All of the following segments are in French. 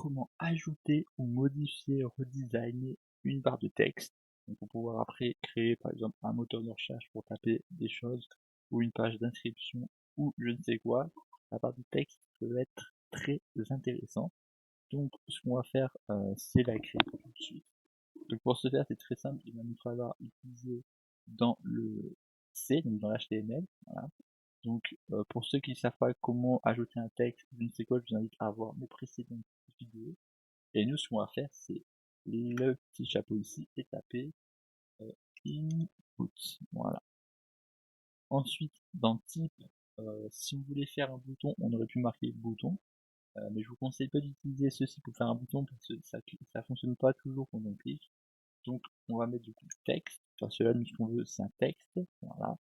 comment ajouter ou modifier, redesigner une barre de texte. Donc pour pouvoir après créer par exemple un moteur de recherche pour taper des choses ou une page d'inscription ou je ne sais quoi. La barre de texte peut être très intéressant. Donc ce qu'on va faire c'est la créer tout de suite. Donc pour ce faire c'est très simple, il va nous falloir utiliser dans le C, donc dans l'HTML, voilà. Donc pour ceux qui ne savent pas comment ajouter un texte, je ne sais quoi, je vous invite à voir mes précédentes vidéos. Et nous ce qu'on va faire c'est le petit chapeau ici et taper input, voilà. Ensuite dans type, si on voulait faire un bouton, on aurait pu marquer bouton, mais je vous conseille pas d'utiliser ceci pour faire un bouton parce que ça fonctionne pas toujours quand on clique. Donc on va mettre du coup texte, parce que là nous ce qu'on veut c'est un texte, voilà.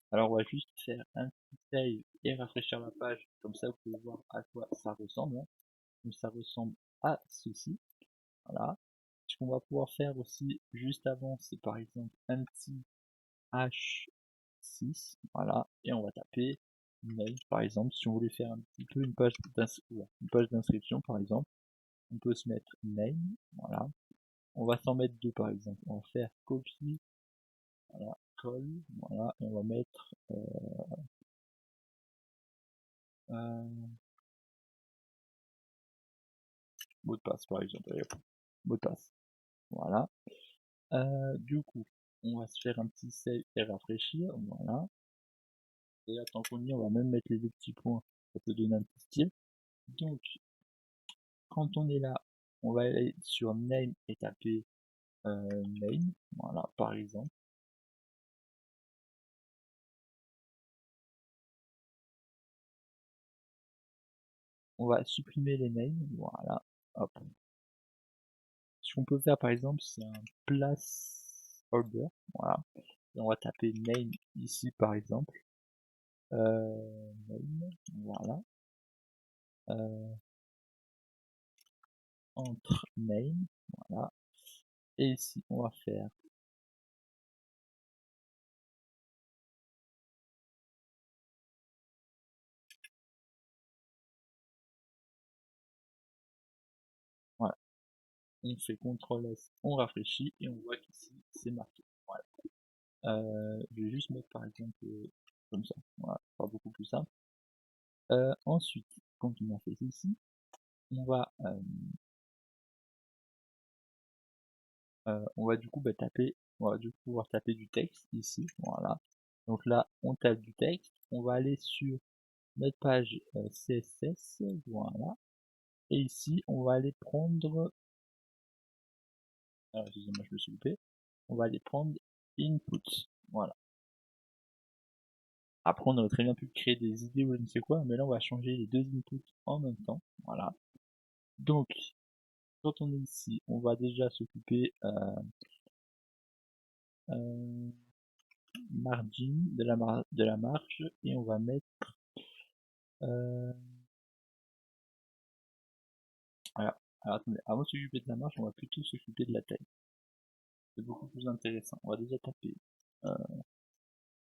Alors on va juste faire un petit save et rafraîchir la page, comme ça vous pouvez voir à quoi ça ressemble. Donc ça ressemble à ceci, voilà. Ce qu'on va pouvoir faire aussi juste avant, c'est par exemple un petit H6, voilà, et on va taper mail par exemple. Si on voulait faire un petit peu une page d'inscription par exemple, on peut se mettre name, voilà. On va s'en mettre deux par exemple, on va faire copie, voilà, colle, voilà, et on va mettre mot de passe par exemple, allez, mot de passe, voilà. Du coup, on va se faire un petit save et rafraîchir, voilà. Et là, tant qu'on y est, on va même mettre les deux petits points, ça peut donner un petit style. Donc, quand on est là, on va aller sur name et taper name, voilà, par exemple. On va supprimer les names, voilà, hop. Ce qu'on peut faire par exemple, c'est un placeholder, voilà. Et on va taper name ici par exemple. Name, voilà. Entre name, voilà. Et ici, on va faire voilà. On fait CTRL S, on rafraîchit et on voit qu'ici c'est marqué. Voilà. Je vais juste mettre par exemple comme ça, voilà, pas beaucoup plus simple. Ensuite, quand on a fait ceci, on va du coup taper, on va du coup pouvoir taper du texte ici, voilà. Donc là, on tape du texte, on va aller sur notre page CSS, voilà. Et ici, on va aller prendre, alors excusez-moi, je me suis loupé, on va aller prendre input, voilà. Après, on aurait très bien pu créer des idées ou je ne sais quoi, mais là, on va changer les deux inputs en même temps, voilà. Donc, quand on est ici, on va déjà s'occuper margin, de la marge, et on va mettre alors attendez, avant de s'occuper de la marge, on va plutôt s'occuper de la taille. C'est beaucoup plus intéressant. On va déjà taper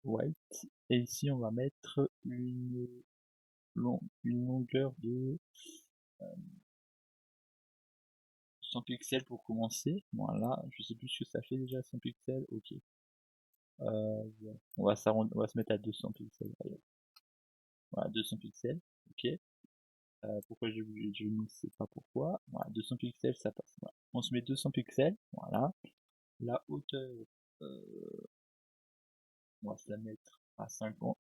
white, et ici on va mettre une longueur de 100 pixels pour commencer. Voilà, je sais plus ce que ça fait déjà 100 pixels, ok. On va se mettre à 200 pixels. Allez. Voilà, 200 pixels, ok. Pourquoi je ne sais pas pourquoi. Voilà, 200 pixels ça passe. Voilà. On se met 200 pixels, voilà. La hauteur, on va se la mettre à 50,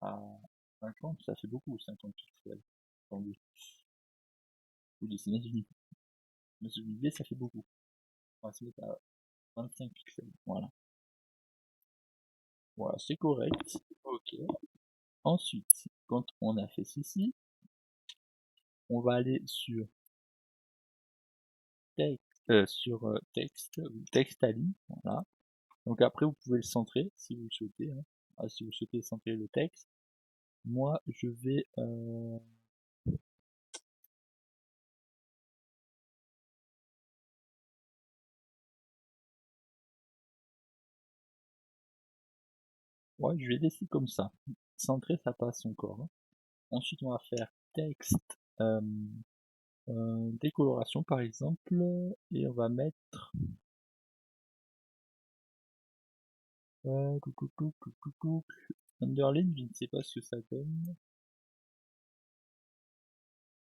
à 50, ça fait beaucoup, 50 pixels. Attendez, vous dessinez une idée, ça fait beaucoup. On va se mettre à 25 pixels, voilà. Voilà, c'est correct, ok. Ensuite, quand on a fait ceci, on va aller sur texte, texte à ligne, voilà. Donc après, vous pouvez le centrer si vous le souhaitez, hein. Si vous souhaitez centrer le texte. Moi, je vais ouais, je vais laisser comme ça. Centrer, ça passe encore, hein. Ensuite, on va faire texte décoloration par exemple, et on va mettre underline, je ne sais pas ce que ça donne.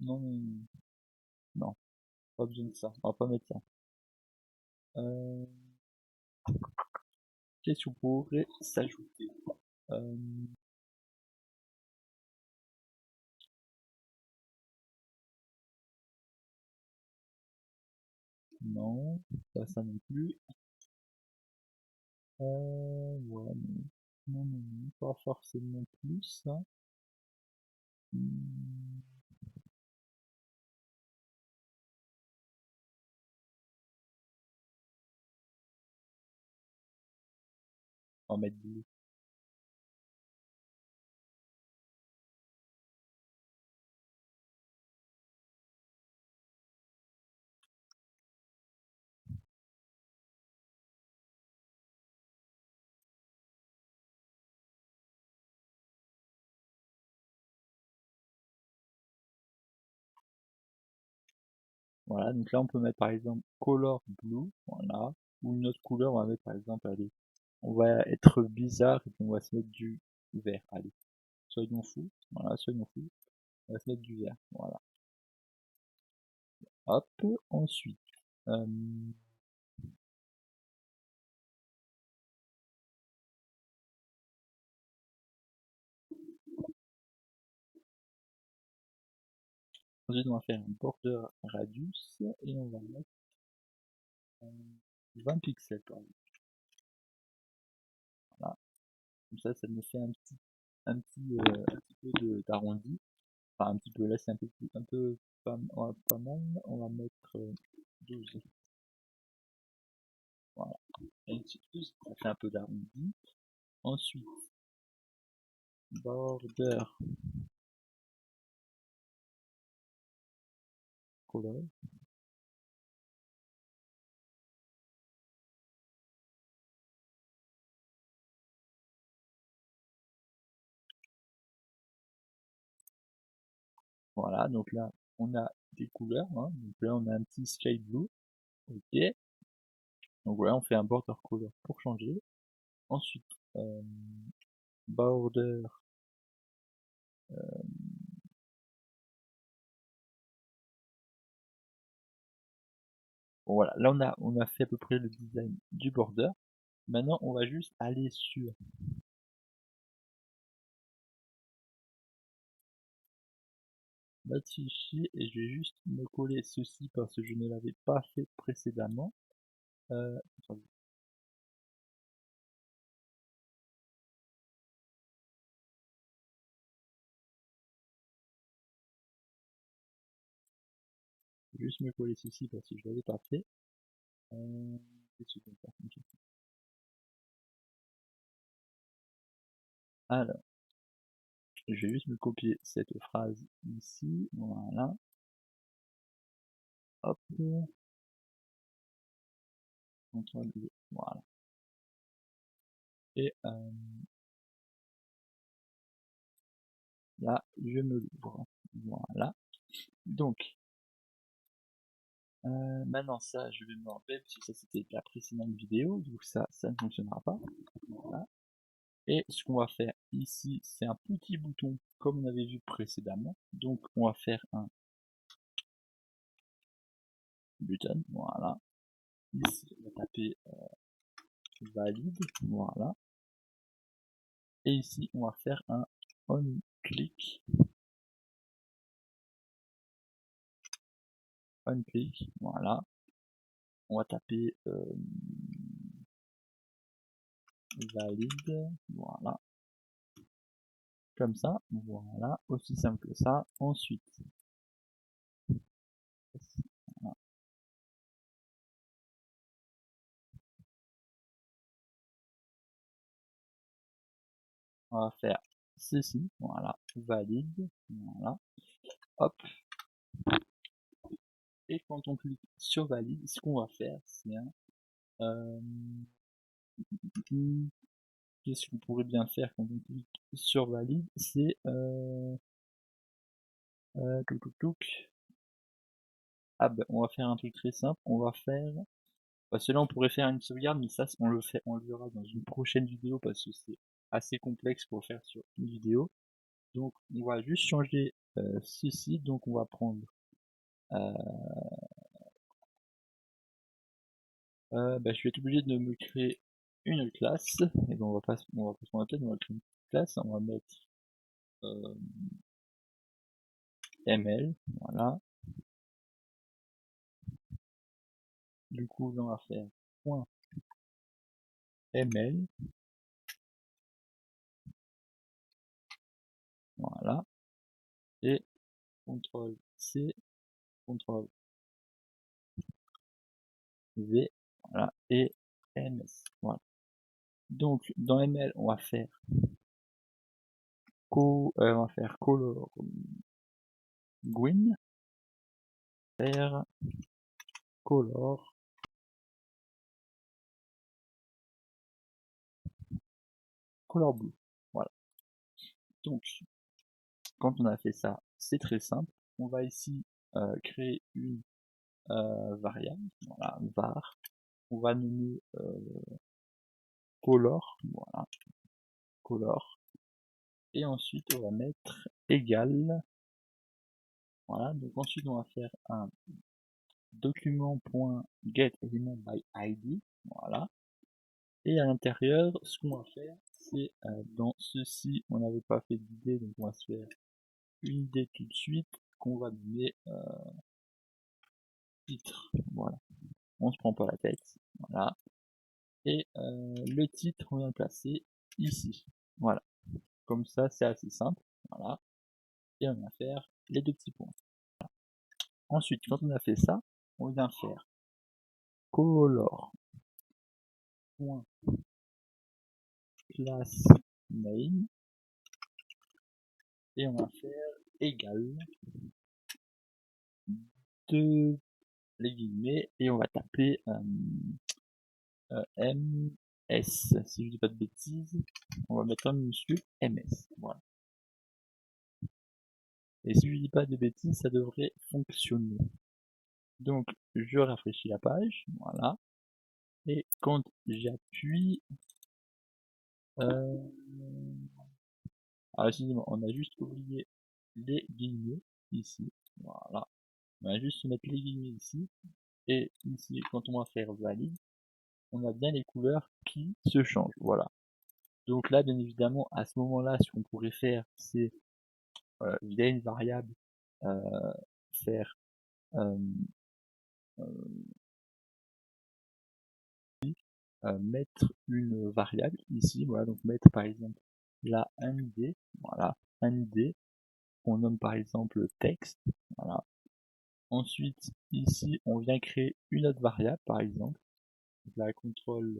Non, non, non, non, pas besoin de ça, on va pas mettre ça. Qu'est-ce qu'on pourrait s'ajouter? Non, pas ça non plus. Ouais, non, non, non, pas forcément plus ça. Hmm, on va mettre bleu. Voilà, donc là on peut mettre par exemple color blue, voilà, ou une autre couleur, on va mettre par exemple, allez, on va être bizarre et puis on va se mettre du vert, allez, soyons fous, voilà, soyons fous, on va se mettre du vert, voilà, hop, ensuite, ensuite on va faire un border radius et on va mettre 20 pixels par exemple, voilà, comme ça nous fait un petit peu d'arrondi, enfin un petit peu, là c'est un peu pas mal, on va mettre 12, voilà, et ainsi de suite, ça fait un peu d'arrondi. Ensuite, border color, voilà, donc là on a des couleurs, hein. Donc là on a un petit sky blue, ok, donc voilà, on fait un border color pour changer. Ensuite, border bon, voilà, là on a fait à peu près le design du border. Maintenant on va juste aller sur notre fichier et je vais juste me coller ceci parce que je ne l'avais pas fait précédemment. Attendez, je vais juste me coller ceci parce que je ne l'avais pas fait. Qu'est-ce que je vais faire? Ok. Alors, je vais juste me copier cette phrase ici, voilà, hop, CTRL V, voilà. Et là, je me l'ouvre, voilà. Donc, maintenant ça, je vais me rappeler, parce que ça c'était la précédente vidéo, donc ça ne fonctionnera pas, voilà. Et ce qu'on va faire ici, c'est un petit bouton comme on avait vu précédemment, donc on va faire un button, voilà. Ici, on va taper valide, voilà. Et ici, on va faire un on click, voilà. On va taper valide, voilà. Comme ça, voilà, aussi simple que ça. Ensuite, voilà, on va faire ceci, voilà, valide, voilà, hop. Et quand on clique sur valide, ce qu'on va faire, c'est un qu'est-ce qu'on pourrait bien faire quand on clique sur valide, c'est Touc. Ah bah, on va faire un truc très simple, on va faire... Parce que là on pourrait faire une sauvegarde, mais ça on le verra dans une prochaine vidéo parce que c'est assez complexe pour faire sur une vidéo. Donc on va juste changer ceci, donc on va prendre euh, bah, je vais être obligé de me créer une classe, et ben on va pas se prendre la tête, on va créer une petite classe, on va mettre ml, voilà. Du coup on va faire point .ml, voilà, et CTRL C, CTRL V, voilà, et ms, voilà. Donc dans ml on va faire color green, faire color blue, voilà. Donc quand on a fait ça, c'est très simple. On va ici créer une variable, voilà, var. On va nommer color, voilà, color. Et ensuite on va mettre égal, voilà. Donc ensuite on va faire un document.getElementById, voilà. Et à l'intérieur, ce qu'on va faire, c'est dans ceci, on n'avait pas fait d'idée, donc on va se faire une idée tout de suite qu'on va nommer titre, voilà. On se prend pas la tête, voilà. Et le titre, on vient le placer ici, voilà. Comme ça, c'est assez simple, voilà. Et on va faire les deux petits points. Ensuite, quand on a fait ça, on vient faire color class name et on va faire égal de les guillemets et on va taper ms, si je dis pas de bêtises, on va mettre un minuscule ms, voilà. Et si je dis pas de bêtises, ça devrait fonctionner. Donc je rafraîchis la page, voilà. Et quand j'appuie, alors excusez-moi, on a juste oublié les guillemets ici, voilà. On va juste mettre les guillemets ici, et ici, quand on va faire valide, on a bien les couleurs qui se changent, voilà. Donc là, bien évidemment, à ce moment-là, ce qu'on pourrait faire, c'est via une variable, faire mettre une variable ici, voilà, donc mettre par exemple là un id, voilà, un id, on nomme par exemple texte, voilà. Ensuite, ici, on vient créer une autre variable, par exemple, donc là, CTRL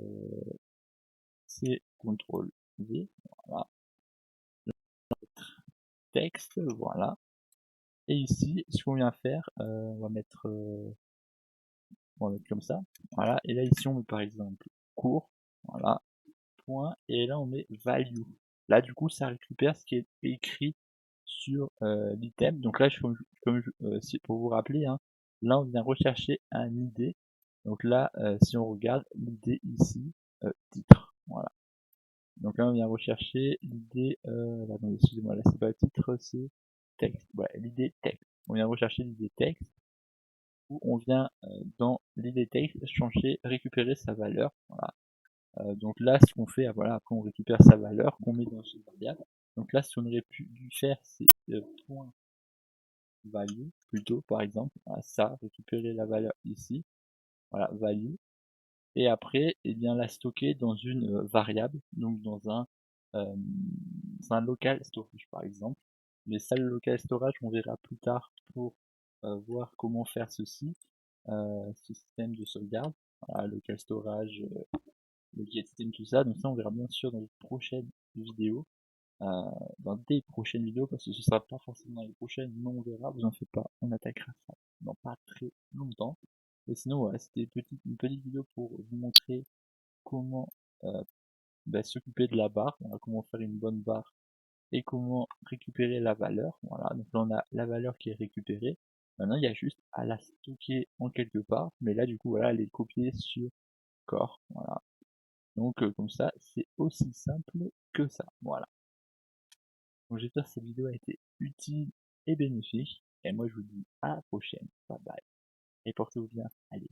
C, CTRL V, voilà, texte, voilà. Et ici, ce qu'on vient faire, on va mettre comme ça, voilà. Et là, ici, on met par exemple cours, voilà, point, et là, on met value. Là, du coup, ça récupère ce qui est écrit sur l'item. Donc là, pour vous rappeler, hein, là, on vient rechercher un ID. Donc là, si on regarde l'ID ici, titre, voilà. Donc là, on vient rechercher l'ID, attendez, excusez-moi, là, c'est pas titre, c'est texte. Ouais, l'ID texte. On vient rechercher l'ID texte, où on vient dans l'ID texte changer, récupérer sa valeur, voilà. Donc là, ce qu'on fait, voilà, après on récupère sa valeur qu'on met dans cette variable. Donc là, ce qu'on aurait pu faire, c'est point value plutôt, par exemple, voilà, ça, récupérer la valeur ici, voilà, value, et après, eh bien, la stocker dans une variable, donc dans un local storage, par exemple. Mais ça, le local storage, on verra plus tard pour voir comment faire ceci, ce système de sauvegarde, voilà, local storage, le system, tout ça. Donc ça, on verra bien sûr dans les prochaines vidéos, dans des prochaines vidéos, parce que ce sera pas forcément dans les prochaines, mais on verra, vous en faites pas, on attaquera ça dans pas très longtemps. Et sinon, voilà, c'était une petite vidéo pour vous montrer comment s'occuper de la barre, voilà, comment faire une bonne barre et comment récupérer la valeur. Voilà, donc là on a la valeur qui est récupérée. Maintenant il y a juste à la stocker en quelque part, mais là du coup voilà, elle est copiée sur core. Voilà. Donc comme ça, c'est aussi simple que ça. Voilà. Donc j'espère que cette vidéo a été utile et bénéfique. Et moi je vous dis à la prochaine. Bye bye. Et portez-vous bien. Allez.